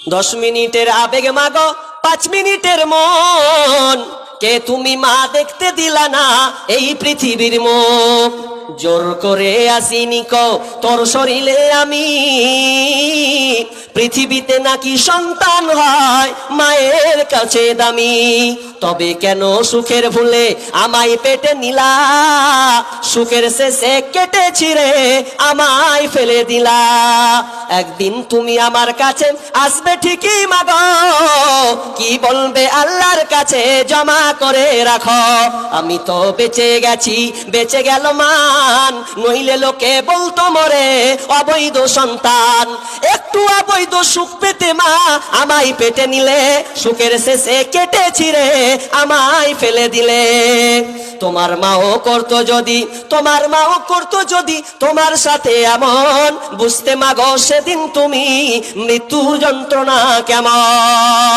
10 মিনিটের আবেগ মাগো 5 মিনিটের মন, কে তুমি মা দেখতে দিলা না এই পৃথিবীর মুখ। জোর করে আসিনি কো তোর শরীরে আমি, পৃথিবীতে নাকি সন্তান হয় মায়ের কাছে দামি। তবে কেন সুখের ভুলে আমায় পেটে নিলা, সুখের শেষে কেটে ছিঁড়ে আমায় ফেলে দিলা। একদিন তুমি আমার কাছে আসবে ঠিকই মাগো, কি বলবে আল্লাহর কাছে জমা করে রাখো। আমি তো বেঁচে গেছি বেঁচে গেল মান, নইলে লোকে বলতো মরে অবৈধ সন্তান। একটু অবৈধ সুখ পেতে মা আমায় পেটে নিলে, সুখের শেষে কেটে ছিঁড়ে আমায় ফেলে দিলে। তোমার মাও করতো যদি, তোমার মাও করতো যদি তোমার সাথে এমন, বুঝতে মাগো সেদিন তুমি মৃত্যুর যন্ত্রণা কেমন।